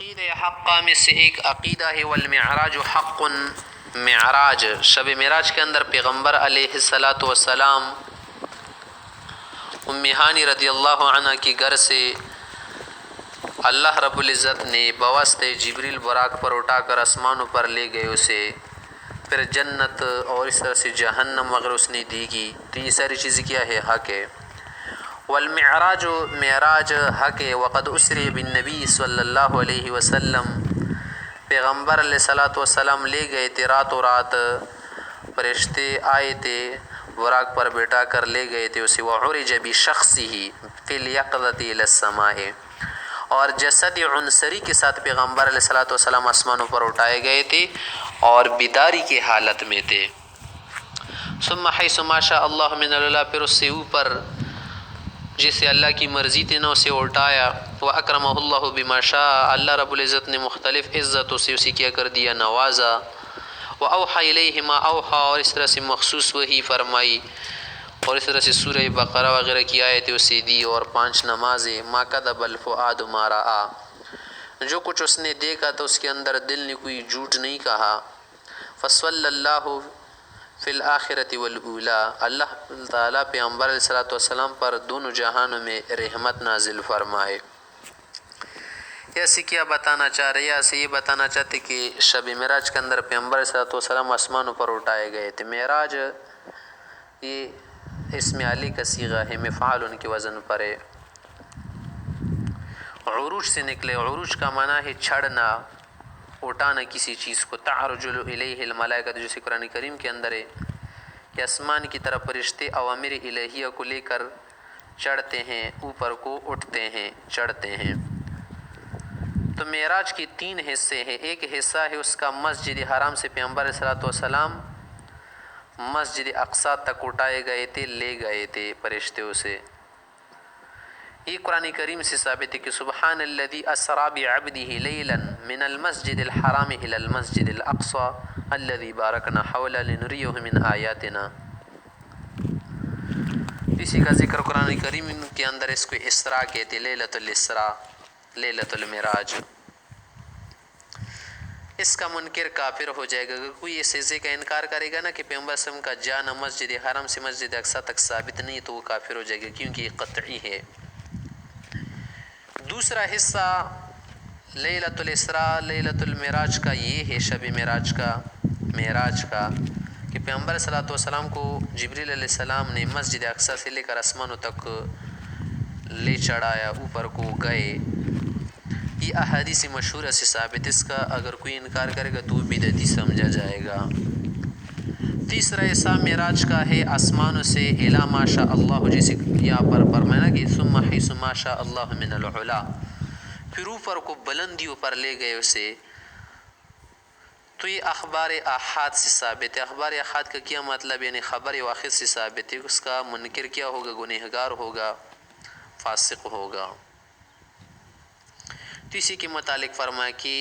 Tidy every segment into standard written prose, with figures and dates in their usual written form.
عقیدہ حقہ میں سے ایک عقیدہ ہے والمعراج حق، معراج شب معراج کے اندر پیغمبر علیہ السلام ام ہانی رضی اللہ عنہ کی گھر سے اللہ رب العزت نے بواسطہ جبریل براق پر اٹھا کر آسمانوں پر لے گئے اسے، پھر جنت اور اس طرح سے جہنم وغیرہ اس نے دی گی، تو یہ ساری چیزیں کیا ہے؟ حق ہے۔ والمعراج معراج حق ہے۔ وقد اسری بالنبی صلی اللہ علیہ وسلم، پیغمبر علیہ السلام لے گئے تھے راتوں رات، فرشتے آئے تھے براق پر بیٹھا کر لے گئے تھے اسے، وعرج بشخصہ فی الیقظۃ الی السماء، اور جسد عنصری کے ساتھ پیغمبر علیہ السلام آسمانوں پر اٹھائے گئے تھے اور بیداری کے حالت میں تھے۔ ثم حیث ما شاء اللہ من اللہ، پھر اس سے اوپر جسے اللہ کی مرضی تھی نا اسے اٹھایا، وَأَكْرَمَهُ اللَّهُ بِمَا شَاءَ، اللہ رب العزت نے مختلف عزتوں سے اسے کیا کر دیا، نوازا، وَأَوْحَى إِلَيْهِ مَا أَوْحَى، اور اس طرح سے مخصوص وحی فرمائی، اور اس طرح سے سورہ بقرہ وغیرہ کی آیتیں اسے دی، اور 5 نمازیں، مَا كَذَبَ الْفُؤَادُ مَا رَأَىٰ، جو کچھ اس نے دیکھا تو اس کے اندر دل نے کوئی جھوٹ نہیں کہا۔ فَصَلَّى اللَّهُ فی الآخرۃ والأولیٰ، اللہ تعالیٰ پیغمبر علیہ السلام پر دونوں جہانوں میں رحمت نازل فرمائے۔ ایسے کیا بتانا چاہ رہے ہیں؟ ایسے یہ بتانا چاہتے کہ شب معراج کے اندر پیغمبر علیہ السلام آسمانوں پر اٹھائے گئے تھے۔ معراج یہ اسم علی کا صیغہ ہے، مفعول ان کے وزن پر ہے، عروج سے نکلے۔ عروج کا معنی ہے چڑھنا، اٹھانا کسی چیز کو۔ تعرج الیہ الملائکۃ، جیسے قرآن کریم کے اندر ہے کہ آسمان کی طرف فرشتے اوامر الہیہ کو لے کر چڑھتے ہیں، اوپر کو اٹھتے ہیں، چڑھتے ہیں۔ تو معراج کی 3 حصے ہیں۔ ایک حصہ ہے اس کا مسجد حرام سے پیغمبر علیہ السلام مسجد اقصیٰ تک اٹھائے گئے تھے، لے گئے تھے فرشتوں سے۔ یہ قرآن کریم سے ثابت ہے کہ سبحان الذی اسریٰ بعبدہ لیلا من المسجد الحرام الی المسجد الاقصیٰ الذی بارکنا حولہ لنریہ من آیاتنا۔ اسی کا ذکر قرآن کریم کے اندر اس کو اسراء کہتے، لیلۃ الاسراء، لیلۃ المعراج۔ اس کا منکر کافر ہو جائے گا۔ اگر کوئی اس حصے کا انکار کرے گا نا کہ پیغمبر صلی اللہ علیہ وسلم کا جانا مسجد حرام سے مسجد اقصیٰ تک ثابت نہیں، تو وہ کافر ہو جائے گا، کیونکہ یہ قطعی ہے۔ دوسرا حصہ لیلۃ الاسراء لیلۃ المعراج کا یہ ہے، شب معراج کا کہ پیغمبر صلی اللہ علیہ وسلم کو جبریل علیہ السلام نے مسجد اقصیٰ سے لے کر آسمانوں تک لے چڑھایا، اوپر کو گئے۔ یہ احادیث مشہورہ سے ثابت، اس کا اگر کوئی انکار کرے گا تو وہ بدعتی سمجھا جائے گا۔ تیسرا حصہ معراج کا ہے آسمانوں سے الی ما شاء اللہ، جیسے یہاں پر فرمایا کہ ثم حیث ما شاء اللہ من العلا، پھر اوپر کو بلندیوں پر لے گئے اسے۔ تو یہ اخبار احاد سے ثابت ہے۔ اخبار احاد کا کیا مطلب؟ یعنی خبر واحد سے ثابت ہے، اس کا منکر کیا ہوگا؟ گنہگار ہوگا، فاسق ہوگا۔ تو اسی کے متعلق فرمایا کہ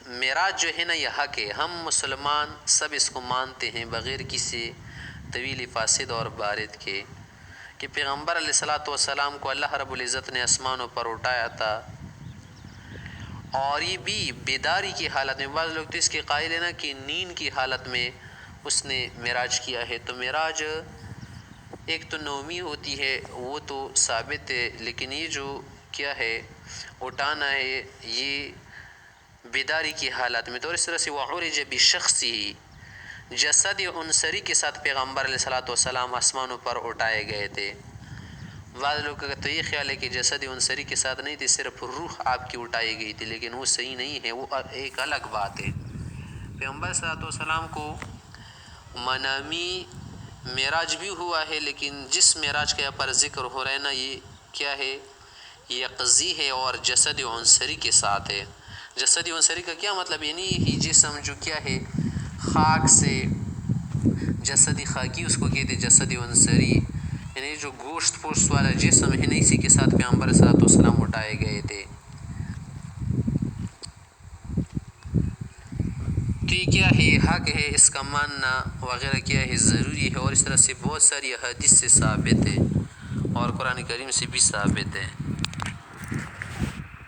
معراج جو ہے نا یہ حق ہے، ہم مسلمان سب اس کو مانتے ہیں بغیر کسی طویل فاسد اور بارد کے، کہ پیغمبر علیہ السلام کو اللہ رب العزت نے آسمانوں پر اٹھایا تھا، اور یہ بھی بیداری کی حالت میں۔ بعض لوگ تو اس کے قائل ہیں نا کہ نیند کی حالت میں اس نے معراج کیا ہے۔ تو معراج ایک تو نومی ہوتی ہے، وہ تو ثابت ہے، لیکن یہ جو کیا ہے اٹھانا ہے، یہ بیداری کی حالت میں۔ تو اس طرح سے وعرج بشخصہ، جسد عنصری کے ساتھ پیغمبر علیہ السلام آسمانوں پر اٹھائے گئے تھے۔ بعض لوگ کا تو یہ خیال ہے کہ جسد عنصری کے ساتھ نہیں تھی، صرف روح آپ کی اٹھائی گئی تھی، لیکن وہ صحیح نہیں ہے، وہ ایک الگ بات ہے۔ پیغمبر صلی اللہ علیہ وسلم کو منامی معراج بھی ہوا ہے، لیکن جس معراج کا یہاں پر ذکر ہو رہا ہے نا یہ کیا ہے؟ یقظی ہے اور جسد عنصری کے ساتھ ہے۔ جسد عنصری کا کیا مطلب؟ یعنی ہی جسم جو کیا ہے خاک سے، جسد خاکی اس کو کہتے جسد عنصری، یعنی جو گوشت پوشت والا جسم ہے نا، اسی کے ساتھ پیغمبر صلی اللہ علیہ وسلم اٹھائے گئے تھے۔ تو یہ کیا ہے؟ حق ہے، اس کا ماننا وغیرہ کیا ہے ضروری ہے، اور اس طرح سے بہت ساری احادیث سے ثابت ہے اور قرآن کریم سے بھی ثابت ہے۔